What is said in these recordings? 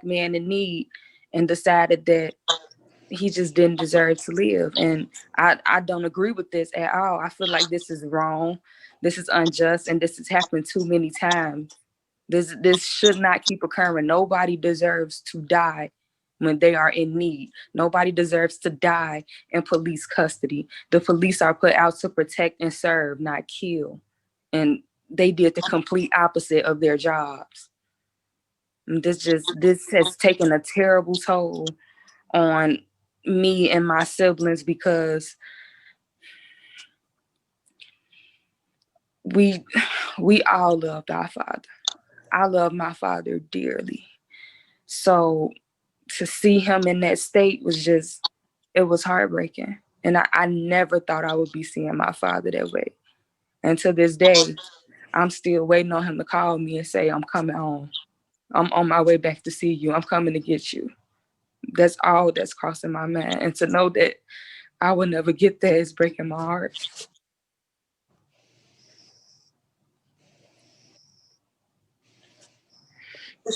man in need and decided that he just didn't deserve to live. And I don't agree with this at all. I feel like this is wrong. This is unjust, and this has happened too many times. This should not keep occurring. Nobody deserves to die when they are in need. Nobody deserves to die in police custody. The police are put out to protect and serve, not kill. And they did the complete opposite of their jobs. And this has taken a terrible toll on me and my siblings because we all loved our father. I love my father dearly. So to see him in that state was just, it was heartbreaking. And I never thought I would be seeing my father that way. And to this day, I'm still waiting on him to call me and say, I'm coming home. I'm on my way back to see you. I'm coming to get you. That's all that's crossing my mind. And to know that I will never get there is breaking my heart.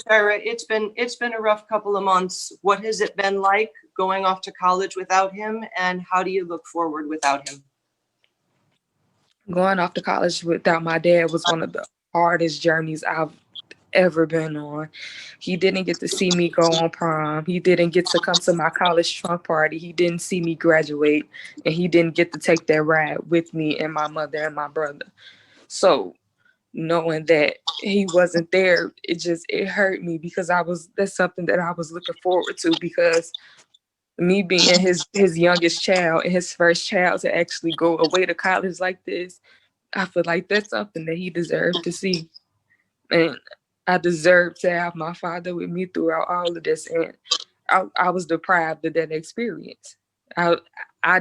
Shira, it's been a rough couple of months. What has it been like going off to college without him, and how do you look forward without him? Going off to college without my dad was one of the hardest journeys I've ever been on. He didn't get to see me go on prom. He didn't get to come to my college trunk party. He didn't see me graduate, and he didn't get to take that ride with me and my mother and my brother. So knowing that he wasn't there, it hurt me because that's something that I was looking forward to, because me being his youngest child and his first child to actually go away to college like this, I feel like that's something that he deserved to see. And I deserve to have my father with me throughout all of this. And I was deprived of that experience. I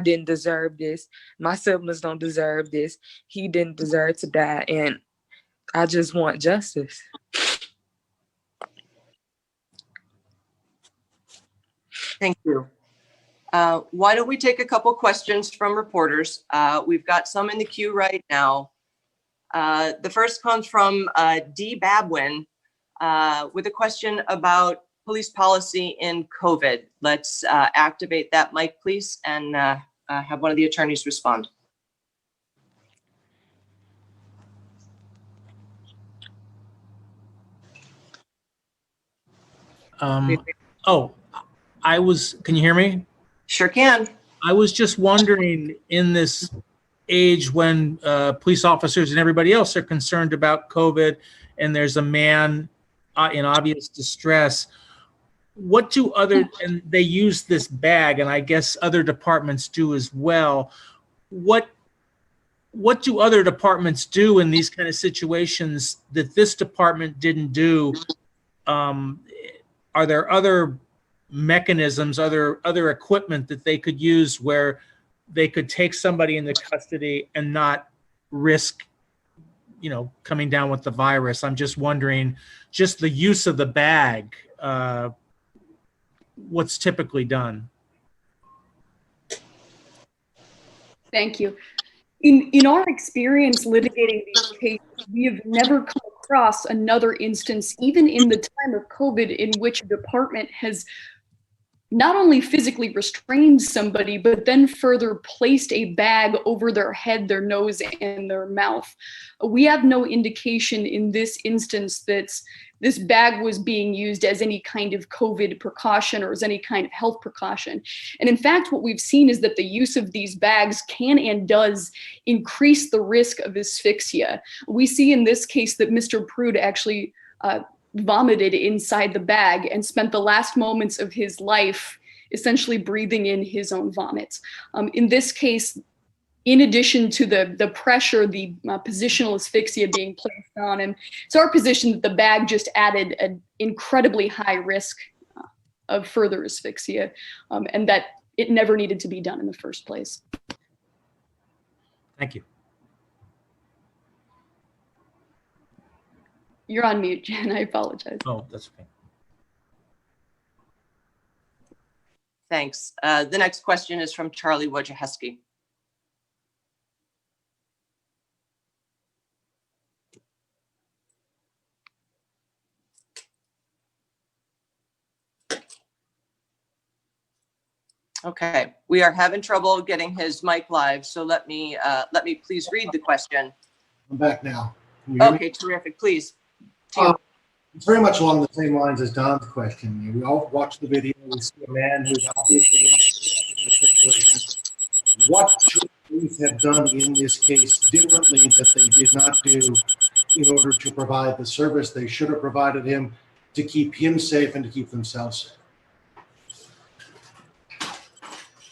didn't deserve this. My siblings don't deserve this. He didn't deserve to die. And I just want justice. Thank you. Why don't we take a couple questions from reporters? We've got some in the queue right now. The first comes from D. Babwin with a question about police policy in COVID. Let's activate that mic, please, and have one of the attorneys respond. Can you hear me? Sure can. I was just wondering, in this age when police officers and everybody else are concerned about COVID and there's a man in obvious distress, what do and they use this bag, and I guess other departments do as well, what do other departments do in these kind of situations that this department didn't do? Are there other mechanisms, other equipment that they could use where they could take somebody into custody and not risk, coming down with the virus? I'm just wondering, just the use of the bag, what's typically done? Thank you. In our experience litigating these cases, we have never come across another instance, even in the time of COVID, in which a department has not only physically restrained somebody, but then further placed a bag over their head, their nose, and their mouth. We have no indication in this instance that this bag was being used as any kind of COVID precaution or as any kind of health precaution. And in fact, what we've seen is that the use of these bags can and does increase the risk of asphyxia. We see in this case that Mr. Prude actually vomited inside the bag and spent the last moments of his life essentially breathing in his own vomit. In this case, in addition to the pressure, the positional asphyxia being placed on him, it's our position that the bag just added an incredibly high risk of further asphyxia, and that it never needed to be done in the first place. Thank you. You're on mute, Jen. I apologize. Oh, that's okay. Thanks. The next question is from Charlie Wojciechowski. Okay, we are having trouble getting his mic live, so let me please read the question. I'm back now. Can you hear me? Okay, terrific, please. To you. It's very much along the same lines as Don's question. We all watch the video. We see a man who's obviously in a situation. What should police have done in this case differently that they did not do in order to provide the service they should have provided him to keep him safe and to keep themselves safe?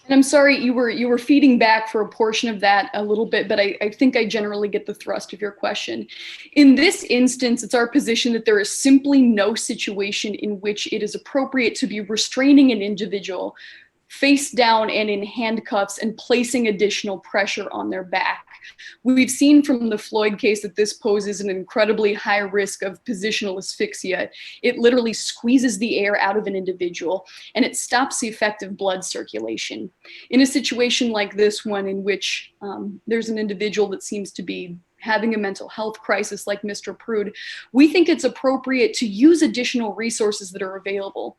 And I'm sorry, you were feeding back for a portion of that a little bit, but I think I generally get the thrust of your question. In this instance, it's our position that there is simply no situation in which it is appropriate to be restraining an individual face down and in handcuffs and placing additional pressure on their back. We've seen from the Floyd case that this poses an incredibly high risk of positional asphyxia. It literally squeezes the air out of an individual and it stops the effective blood circulation. In a situation like this one, in which there's an individual that seems to be having a mental health crisis like Mr. Prude, we think it's appropriate to use additional resources that are available.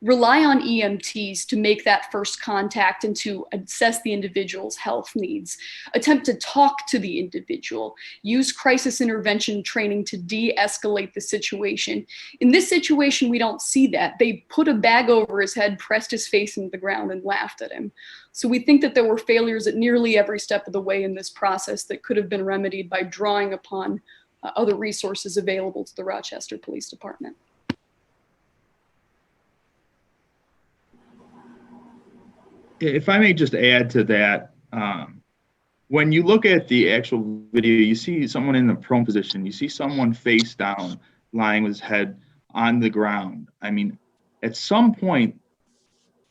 Rely on EMTs to make that first contact and to assess the individual's health needs. Attempt to talk to the individual. Use crisis intervention training to de-escalate the situation. In this situation, we don't see that. They put a bag over his head, pressed his face into the ground, and laughed at him. So we think that there were failures at nearly every step of the way in this process that could have been remedied by drawing upon other resources available to the Rochester Police Department. If I may just add to that, when you look at the actual video, you see someone in the prone position, you see someone face down, lying with his head on the ground. I mean, at some point,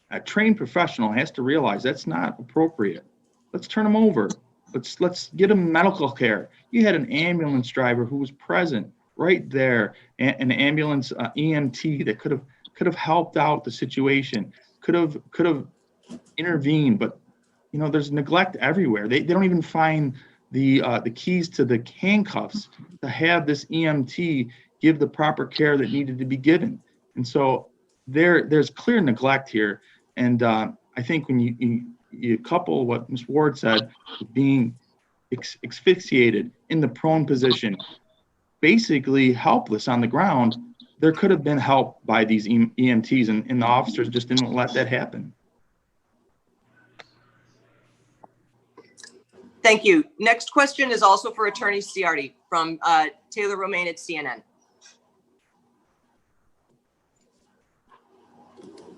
a trained professional has to realize that's not appropriate. Let's turn him over. Let's get him medical care. You had an ambulance driver who was present right there, an ambulance EMT that could have helped out the situation, could have intervene, but you know, there's neglect everywhere. They don't even find the keys to the handcuffs to have this EMT give the proper care that needed to be given. And so there's clear neglect here. And I think when you couple what Ms. Ward said with being asphyxiated in the prone position, basically helpless on the ground, there could have been help by these EMTs, and the officers just didn't let that happen. Thank you. Next question is also for Attorney Ciardi from Taylor Romaine at CNN.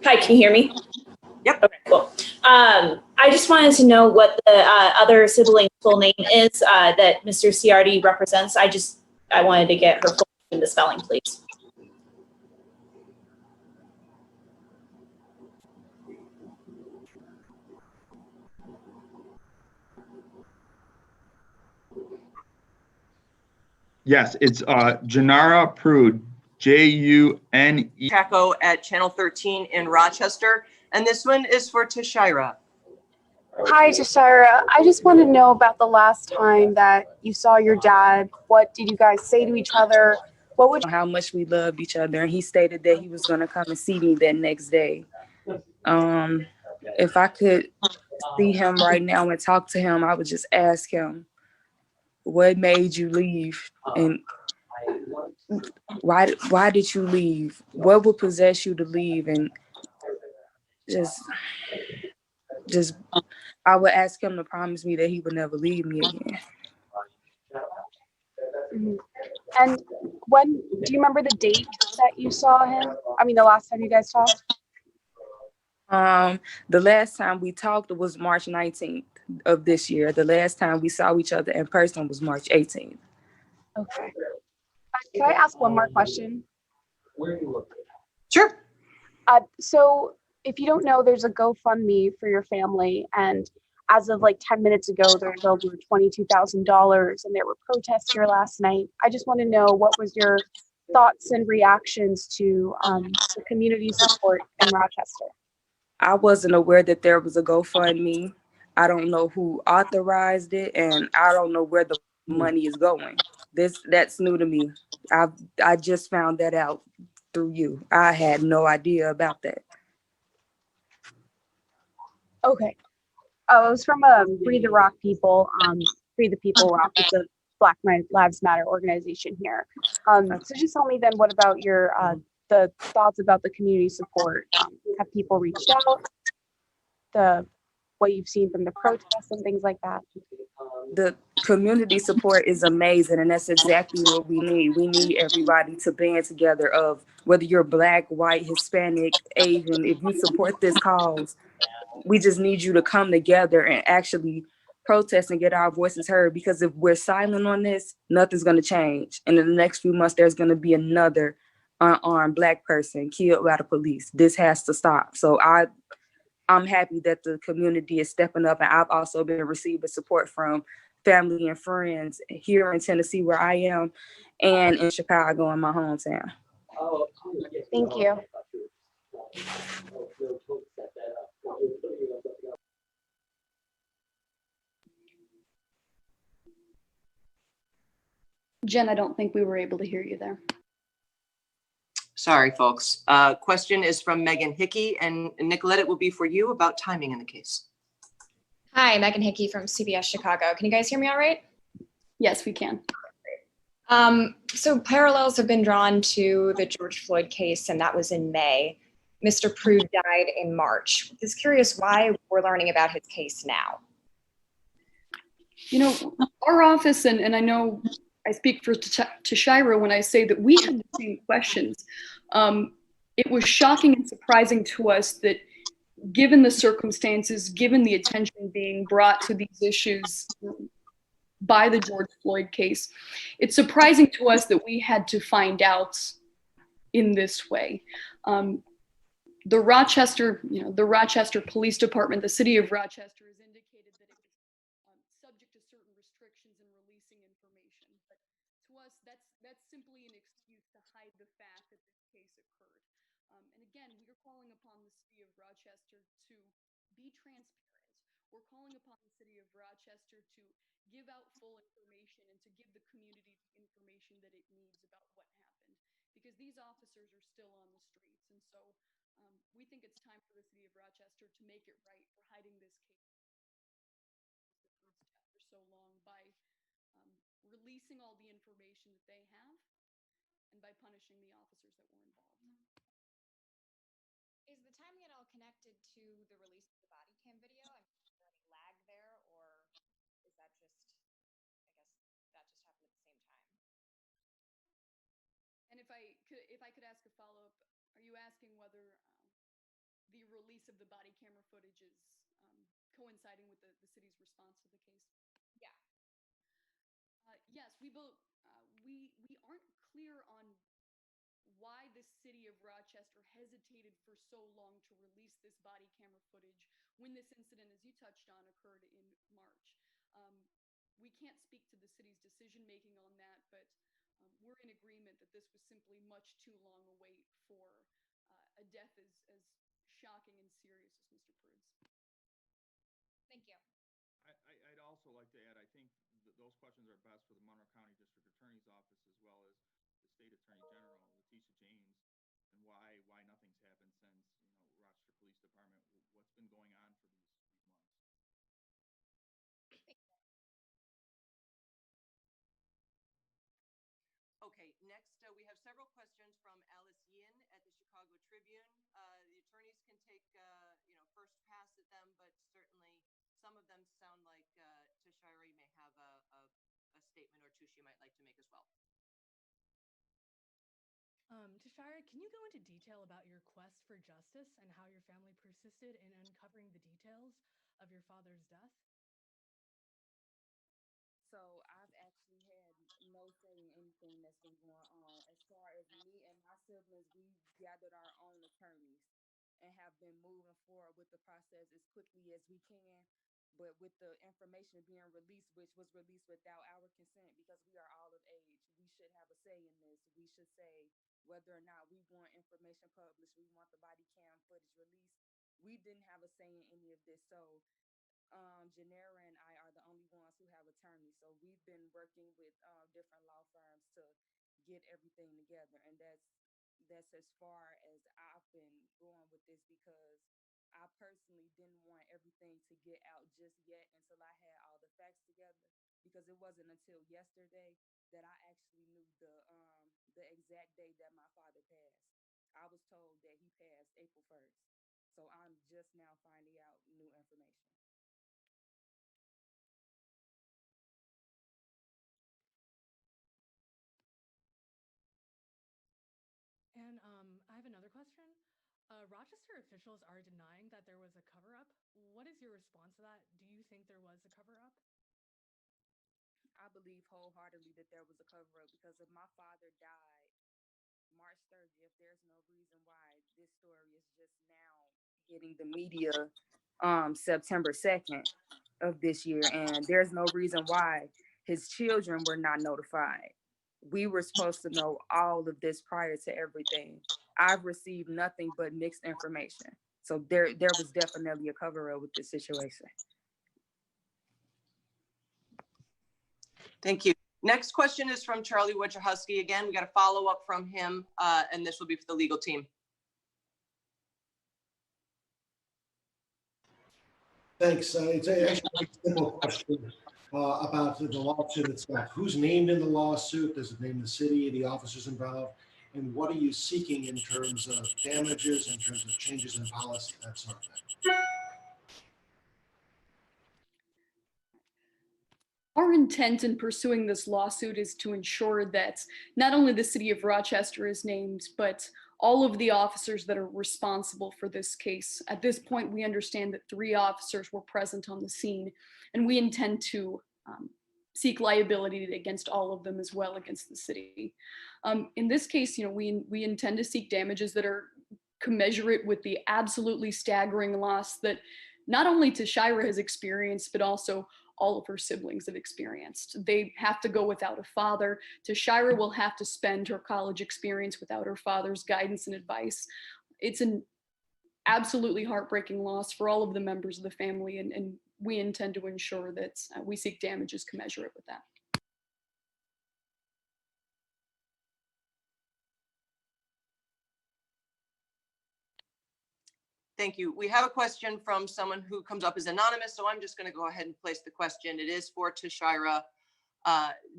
Hi, can you hear me? Yep. Okay, cool. I just wanted to know what the other sibling's full name is that Mr. Ciardi represents. I wanted to get her full name in the spelling, please. Yes, it's Janara Prude, J-U-N-E. Chaco at Channel 13 in Rochester. And this one is for Tashira. Hi, Tashira. I just want to know about the last time that you saw your dad. What did you guys say to each other? What would How much we loved each other, and he stated that he was going to come and see me that next day. If I could see him right now and talk to him, I would just ask him, what made you leave, and why did you leave? What would possess you to leave? And just I would ask him to promise me that he would never leave me again. And when do you remember the date that you saw him? I mean, the last time you guys talked? The last time we talked was March 19th of this year. The last time we saw each other in person was March 18th. Okay. Can I ask one more question? Sure. So if you don't know, there's a GoFundMe for your family, and as of like 10 minutes ago, there's over $22,000, and there were protests here last night. I just want to know, what was your thoughts and reactions to the community support in Rochester? I wasn't aware that there was a GoFundMe. I don't know who authorized it, and I don't know where the money is going. That's new to me. I just found that out through you. I had no idea about that. Okay. Oh, it was from Free the Rock People. Free the People Rock. It's a Black Lives Matter organization here. So just tell me then, what about your the thoughts about the community support? Have people reached out? What you've seen from the protests and things like that? The community support is amazing, and that's exactly what we need. We need everybody to band together, of whether you're Black, white, Hispanic, Asian. If you support this cause, we just need you to come together and actually protest and get our voices heard, because if we're silent on this, nothing's going to change. And in the next few months, there's going to be another unarmed Black person killed by the police. This has to stop. So I'm happy that the community is stepping up, and I've also been receiving support from family and friends here in Tennessee, where I am, and in Chicago, in my hometown. Thank you. Jen, I don't think we were able to hear you there. Sorry, folks. Question is from Megan Hickey, and Nicolette, it will be for you about timing in the case. Hi, Megan Hickey from CBS Chicago. Can you guys hear me all right? Yes, we can. So parallels have been drawn to the George Floyd case, and that was in May. Mr. Prude died in March. Just curious why we're learning about his case now. You know, our office, and I know I speak for Tashira when I say that we had the same questions. It was shocking and surprising to us that, given the circumstances, given the attention being brought to these issues by the George Floyd case, it's surprising to us that we had to find out in this way. The Rochester Police Department, the city of Rochester, has indicated that it was subject to certain restrictions in releasing information. But to us, that's simply an excuse to hide the fact that this case occurred. And again, we are calling upon the city of Rochester to be transparent. We're calling upon the city of Rochester to give out full information and to give the community the information that it needs about what happened, because these officers are still on the streets. And so we think it's time for the city of Rochester to make it right for hiding this case for so long by releasing all the information that they have and by punishing the officers that were involved. Is the timing at all connected to the release of the body cam video? I mean, is there any lag there, or is that just, I guess, that just happened at the same time? And if I could ask a follow-up, are you asking whether the release of the body camera footage is coinciding with the city's response to the case? Yeah. Yes, we aren't clear on why the city of Rochester hesitated for so long to release this body camera footage when this incident, as you touched on, occurred in March. We can't speak to the city's decision making on that, but we're in agreement that this was simply much too long a wait for a death as shocking and serious as Mr. Prude's. Thank you. I'd also like to add, I think those questions are best for the Monroe County District Attorney's Office, as well as the State Attorney General, Letitia James, and why nothing's happened since, Rochester Police Department, what's been going on for these months. Okay, next we have several questions from Alice Yin at the Chicago Tribune. The attorneys can take first pass at them, but certainly some of them sound like Tashira may have a statement or two she might like to make as well. Tashira, can you go into detail about your quest for justice and how your family persisted in uncovering the details of your father's death? So I've actually had no say in anything that's been going on. As far as me and my siblings, we gathered our own attorneys and have been moving forward with the process as quickly as we can. But with the information being released, which was released without our consent, because we are all of age, we should have a say in this. We should say whether or not we want information published, we want the body cam footage released. We didn't have a say in any of this. So Janera and I are the only ones who have attorneys. So we've been working with different law firms to get everything together. And that's as far as I've been going with this, because I personally didn't want everything to get out just yet until I had all the facts together, because it wasn't until yesterday that I actually knew the exact day that my father passed. I was told that he passed April 1st. So I'm just now finding out new information. And I have another question. Rochester officials are denying that there was a cover up. What is your response to that? Do you think there was a cover up? I believe wholeheartedly that there was a cover up, because if my father died March 30th, there's no reason why this story is just now hitting the media September 2nd of this year. And there's no reason why his children were not notified. We were supposed to know all of this prior to everything. I've received nothing but mixed information. So there was definitely a cover up with this situation. Thank you. Next question is from Charlie Wojciechowski. Again, we got a follow up from him, and this will be for the legal team. Thanks. It's actually a simple question about the lawsuit itself. Who's named in the lawsuit? Does it name the city, the officers involved? And what are you seeking in terms of damages, in terms of changes in policy, that sort of thing? Our intent in pursuing this lawsuit is to ensure that not only the city of Rochester is named, but all of the officers that are responsible for this case. At this point, we understand that 3 officers were present on the scene, and we intend to seek liability against all of them as well against the city. In this case, we intend to seek damages that are commensurate with the absolutely staggering loss that not only Tashira has experienced, but also all of her siblings have experienced. They have to go without a father. Tashira will have to spend her college experience without her father's guidance and advice. It's an absolutely heartbreaking loss for all of the members of the family, and we intend to ensure that we seek damages commensurate with that. Thank you. We have a question from someone who comes up as anonymous, so I'm just going to go ahead and place the question. It is for Tashira.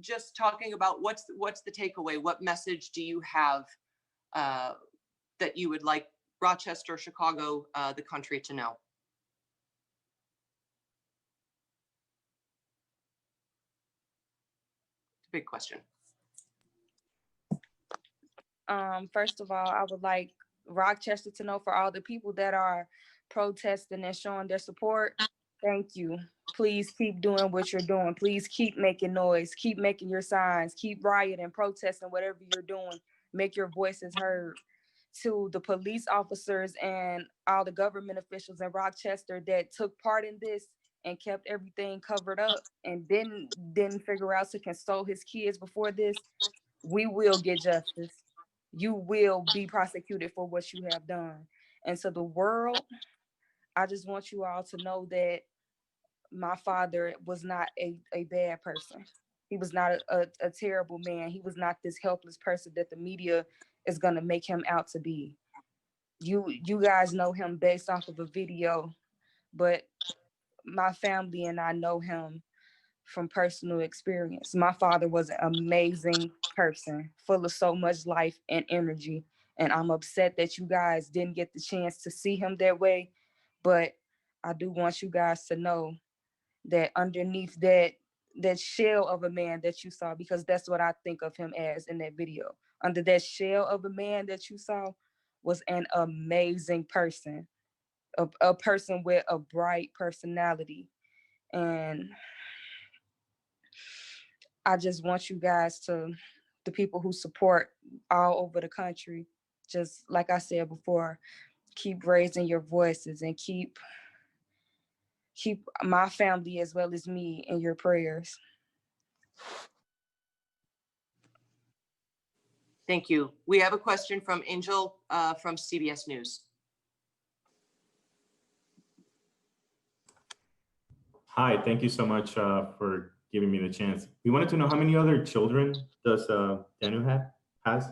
Just talking about what's the takeaway? What message do you have that you would like Rochester, Chicago, the country to know? It's a big question. First of all, I would like Rochester to know, for all the people that are protesting and showing their support, thank you. Please keep doing what you're doing. Please keep making noise. Keep making your signs. Keep rioting, protesting, whatever you're doing. Make your voices heard. To the police officers and all the government officials in Rochester that took part in this and kept everything covered up and didn't figure out to console his kids before this, we will get justice. You will be prosecuted for what you have done. And to the world, I just want you all to know that my father was not a bad person. He was not a terrible man. He was not this helpless person that the media is going to make him out to be. You guys know him based off of a video, but my family and I know him from personal experience. My father was an amazing person, full of so much life and energy. And I'm upset that you guys didn't get the chance to see him that way. But I do want you guys to know that underneath that shell of a man that you saw, because that's what I think of him as in that video, under that shell of a man that you saw was an amazing person, a person with a bright personality. And I just want you guys to, the people who support all over the country, just like I said before, keep raising your voices and keep my family as well as me in your prayers. Thank you. We have a question from Angel from CBS News. Hi, thank you so much for giving me the chance. We wanted to know, how many other children does Daniel has?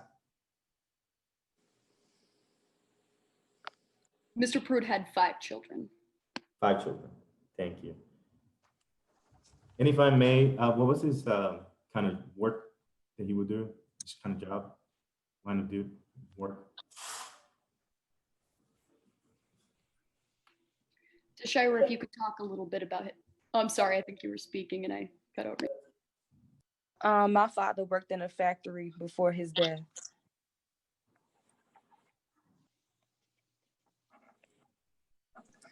Mr. Prude had 5 children. 5 children. Thank you. And if I may, what was his kind of work that he would do? His kind of job, line of duty, work? Shira, if you could talk a little bit about it. Oh, I'm sorry, I think you were speaking and I cut over. My father worked in a factory before his death.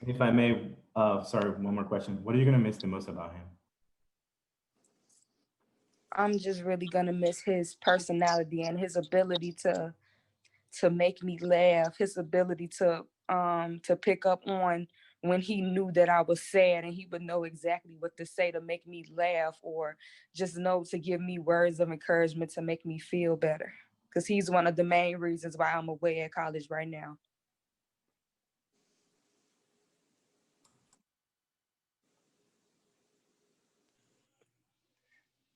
If I may, sorry, one more question. What are you going to miss the most about him? I'm just really gonna miss his personality and his ability to make me laugh, his ability to pick up on when he knew that I was sad, and he would know exactly what to say to make me laugh, or just know to give me words of encouragement to make me feel better. Because he's one of the main reasons why I'm away at college right now.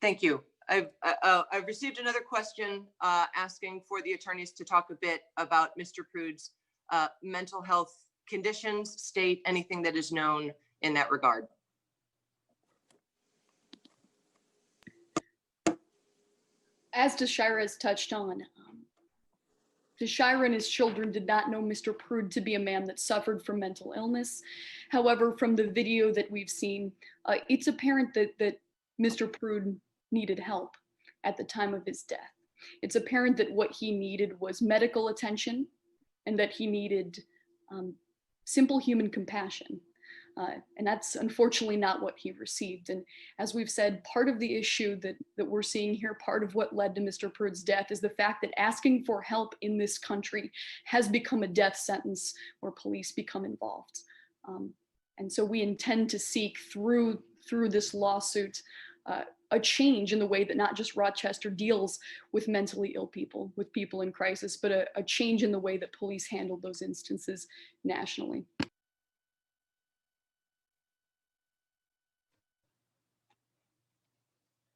Thank you. I've received another question asking for the attorneys to talk a bit about Mr. Prude's mental health conditions, state anything that is known in that regard. As Shira has touched on, Shira and his children did not know Mr. Prude to be a man that suffered from mental illness. However, from the video that we've seen, it's apparent that Mr. Prude needed help at the time of his death. It's apparent that what he needed was medical attention and that he needed simple human compassion. And that's unfortunately not what he received. And as we've said, part of the issue that we're seeing here, part of what led to Mr. Prude's death is the fact that asking for help in this country has become a death sentence where police become involved. And so we intend to seek through this lawsuit a change in the way that not just Rochester deals with mentally ill people, with people in crisis, but a change in the way that police handle those instances nationally.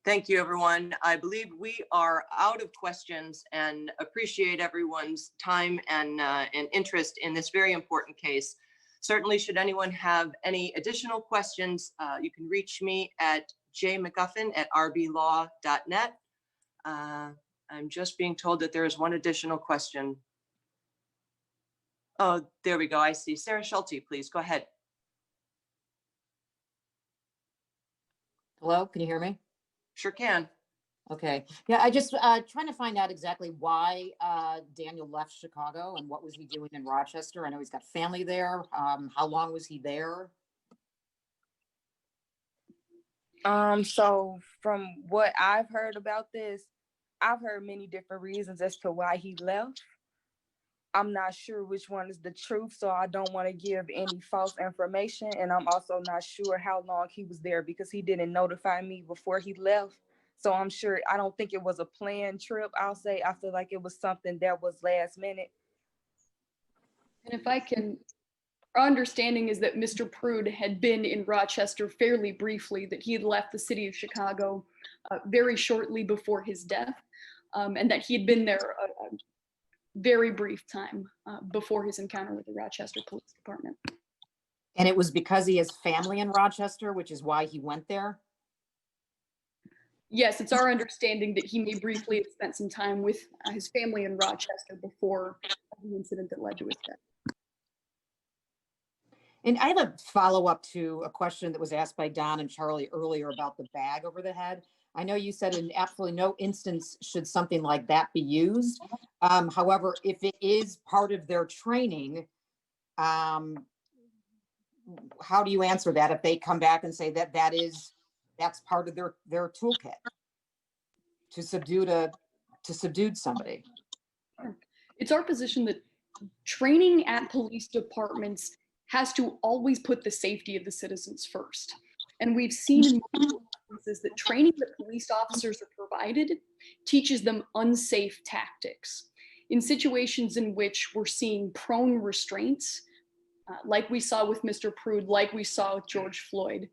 Thank you, everyone. I believe we are out of questions and appreciate everyone's time and interest in this very important case. Certainly, should anyone have any additional questions, you can reach me at jmcguffin@rblaw.net. I'm just being told that there is one additional question. Oh, there we go. I see. Sarah Schulte, please go ahead. Hello, can you hear me? Sure can. Okay. Yeah, I just trying to find out exactly why Daniel left Chicago and what was he doing in Rochester. I know he's got family there. How long was he there? So from what I've heard about this, I've heard many different reasons as to why he left. I'm not sure which one is the truth, so I don't want to give any false information. And I'm also not sure how long he was there because he didn't notify me before he left. So I'm sure, I don't think it was a planned trip, I'll say. I feel like it was something that was last minute. And if I can, our understanding is that Mr. Prude had been in Rochester fairly briefly, that he had left the city of Chicago very shortly before his death, and that he had been there a very brief time before his encounter with the Rochester Police Department. And it was because he has family in Rochester, which is why he went there? Yes, it's our understanding that he may briefly have spent some time with his family in Rochester before the incident that led to his death. And I have a follow-up to a question that was asked by Don and Charlie earlier about the bag over the head. I know you said in absolutely no instance should something like that be used. However, if it is part of their training, how do you answer that if they come back and say that that's part of their toolkit to subdue somebody? It's our position that training at police departments has to always put the safety of the citizens first. And we've seen in multiple instances that training that police officers are provided teaches them unsafe tactics. In situations in which we're seeing prone restraints, like we saw with Mr. Prude, like we saw with George Floyd,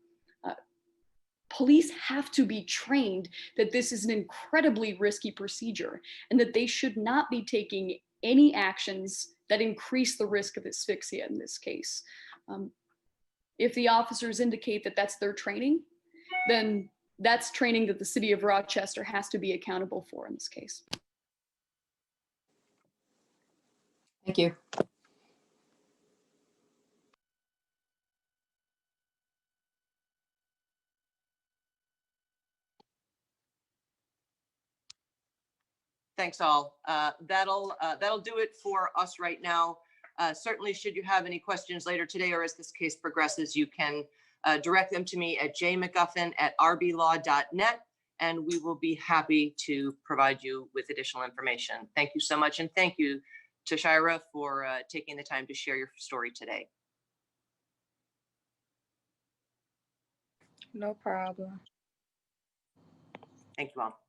police have to be trained that this is an incredibly risky procedure and that they should not be taking any actions that increase the risk of asphyxia in this case. If the officers indicate that that's their training, then that's training that the city of Rochester has to be accountable for in this case. Thank you. Thanks all. That'll do it for us right now. Certainly, should you have any questions later today or as this case progresses, you can direct them to me at jmcguffin@rblaw.net, and we will be happy to provide you with additional information. Thank you so much, and thank you to Shira for taking the time to share your story today. No problem. Thank you all.